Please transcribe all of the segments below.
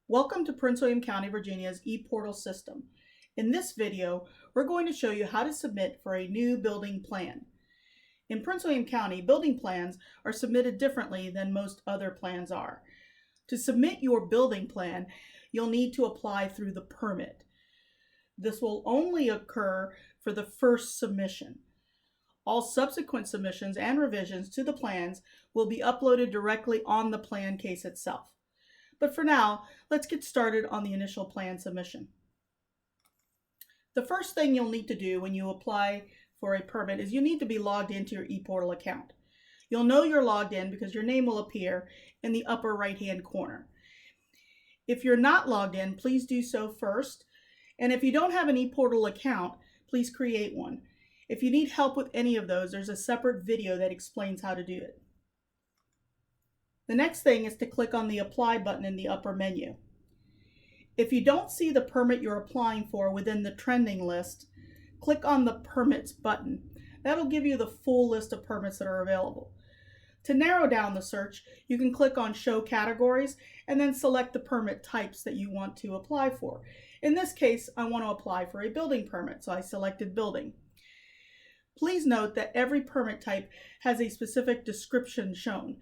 Welcome to Prince William County, Virginia's ePortal system. In this video, we're going to show you how to submit for a new building plan. In Prince William County, building plans are submitted differently than most other plans are. To submit your building plan, you'll need to apply through the permit. This will only occur for the first submission. All subsequent submissions and revisions to the plans will be uploaded directly on the plan case itself. But for now, let's get started on the initial plan submission. The first thing you'll need to do when you apply for a permit is you need to be logged into your ePortal account. You'll know you're logged in because your name will appear in the upper right-hand corner. If you're not logged in, please do so first. And if you don't have an ePortal account, please create one. If you need help with any of those, there's a separate video that explains how to do it. The next thing is to click on the Apply button in the upper menu. If you don't see the permit you're applying for within the trending list, click on the Permits button. That'll give you the full list of permits that are available. To narrow down the search, you can click on Show Categories and then select the permit types that you want to apply for. In this case, I want to apply for a building permit, so I selected Building. Please note that every permit type has a specific description shown.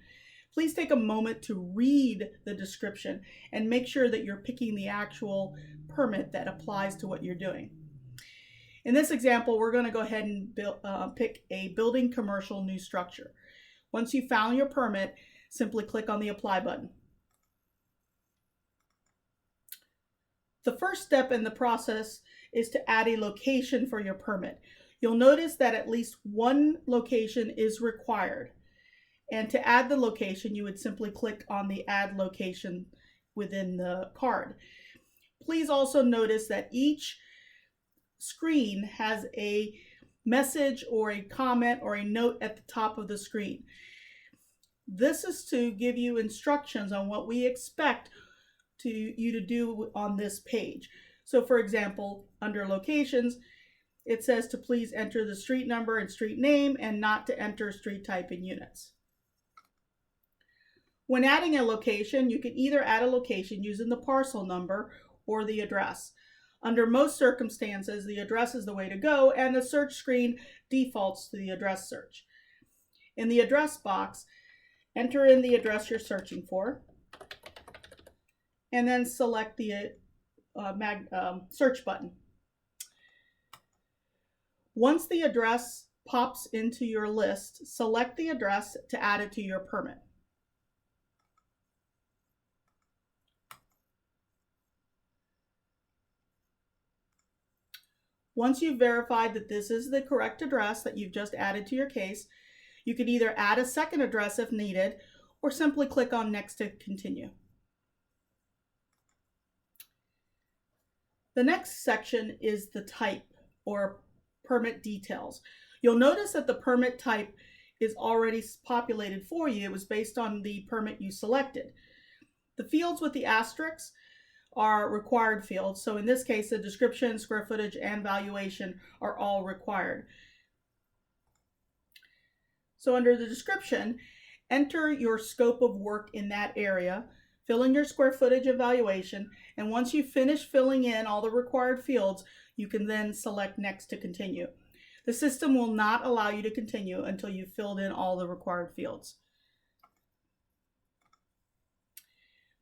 Please take a moment to read the description and make sure that you're picking the actual permit that applies to what you're doing. In this example, we're going to go ahead and pick a building commercial new structure. Once you've found your permit, simply click on the Apply button. The first step in the process is to add a location for your permit. You'll notice that at least one location is required. And to add the location, you would simply click on the Add Location within the card. Please also notice that each screen has a message or a comment or a note at the top of the screen. This is to give you instructions on what we expect you to do on this page. So for example, under Locations, it says to please enter the street number and street name and not to enter street type and units. When adding a location, you can either add a location using the parcel number or the address. Under most circumstances, the address is the way to go, and the search screen defaults to the address search. In the address box, enter in the address you're searching for, and then select the search button. Once the address pops into your list, select the address to add it to your permit. Once you've verified that this is the correct address that you've just added to your case, you can either add a second address if needed, or simply click on Next to continue. The next section is the type or permit details. You'll notice that the permit type is already populated for you. It was based on the permit you selected. The fields with the asterisks are required fields. So in this case, the description, square footage, and valuation are all required. So under the description, enter your scope of work in that area, fill in your square footage and valuation, and once you finish filling in all the required fields, you can then select Next to continue. The system will not allow you to continue until you've filled in all the required fields.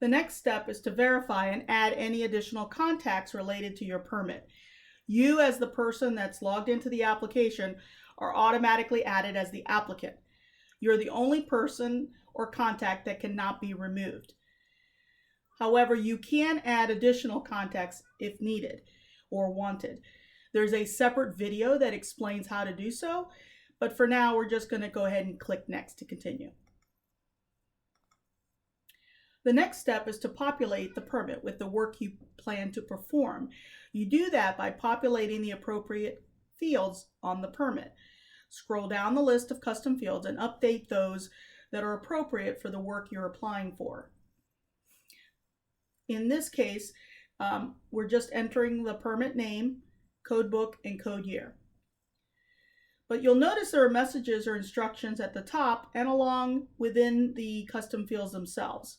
The next step is to verify and add any additional contacts related to your permit. You, as the person that's logged into the application, are automatically added as the applicant. You're the only person or contact that cannot be removed. However, you can add additional contacts if needed or wanted. There's a separate video that explains how to do so, but for now, we're just going to go ahead and click Next to continue. The next step is to populate the permit with the work you plan to perform. You do that by populating the appropriate fields on the permit. Scroll down the list of custom fields and update those that are appropriate for the work you're applying for. In this case, we're just entering the permit name, code book, and code year. But you'll notice there are messages or instructions at the top and along within the custom fields themselves.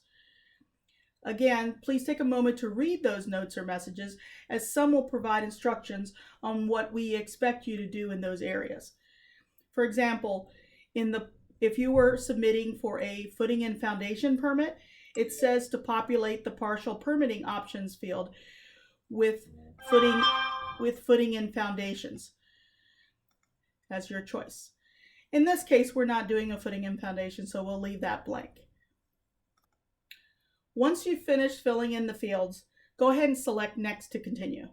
Again, please take a moment to read those notes or messages, as some will provide instructions on what we expect you to do in those areas. For example, if you were submitting for a footing and foundation permit, it says to populate the partial permitting options field with footing and foundations as your choice. In this case, we're not doing a footing and foundation, so we'll leave that blank. Once you've finished filling in the fields, go ahead and select Next to continue.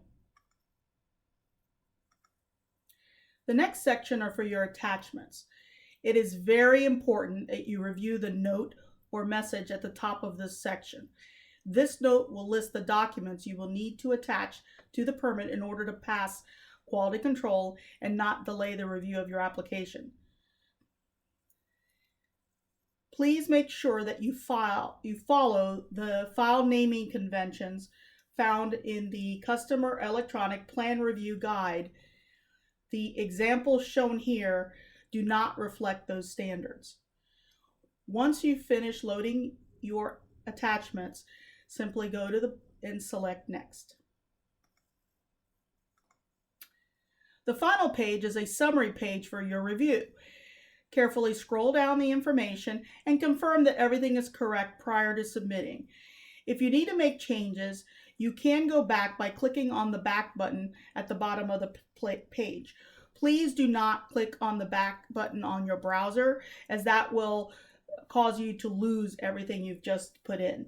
The next section are for your attachments. It is very important that you review the note or message at the top of this section. This note will list the documents you will need to attach to the permit in order to pass quality control and not delay the review of your application. Please make sure that you follow the file naming conventions found in the Customer Electronic Plan Review Guide. The examples shown here do not reflect those standards. Once you finish loading your attachments, simply go to and select Next. The final page is a summary page for your review. Carefully scroll down the information and confirm that everything is correct prior to submitting. If you need to make changes, you can go back by clicking on the back button at the bottom of the page. Please do not click on the back button on your browser, as that will cause you to lose everything you've just put in.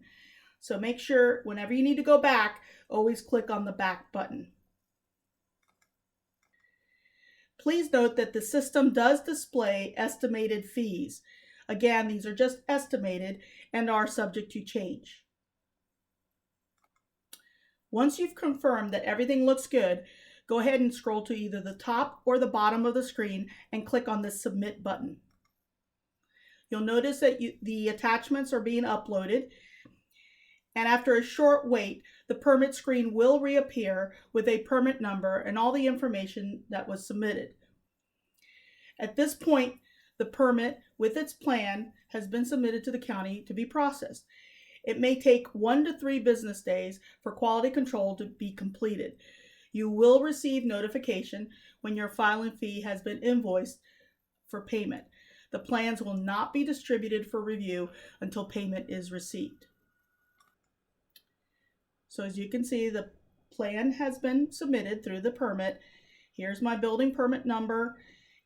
So make sure whenever you need to go back, always click on the back button. Please note that the system does display estimated fees. Again, these are just estimated and are subject to change. Once you've confirmed that everything looks good, go ahead and scroll to either the top or the bottom of the screen and click on the Submit button. You'll notice that the attachments are being uploaded, and after a short wait, the permit screen will reappear with a permit number and all the information that was submitted. At this point, the permit with its plan has been submitted to the county to be processed. It may take 1 to 3 business days for quality control to be completed. You will receive notification when your filing fee has been invoiced for payment. The plans will not be distributed for review until payment is received. So as you can see, the plan has been submitted through the permit. Here's my building permit number,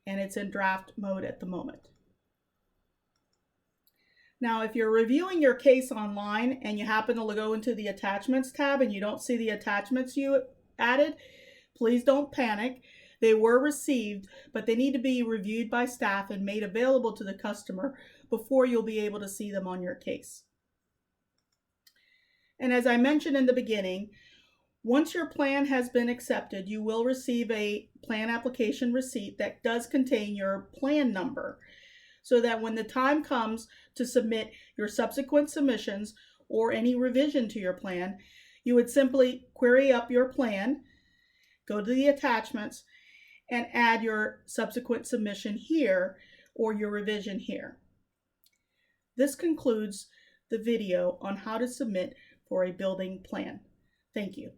and it's in draft mode at the moment. Now, if you're reviewing your case online and you happen to go into the attachments tab and you don't see the attachments you added, please don't panic. They were received, but they need to be reviewed by staff and made available to the customer before you'll be able to see them on your case. And as I mentioned in the beginning, once your plan has been accepted, you will receive a plan application receipt that does contain your plan number, so that when the time comes to submit your subsequent submissions or any revision to your plan, you would simply query up your plan, go to the attachments, and add your subsequent submission here or your revision here. This concludes the video on how to submit for a building plan. Thank you.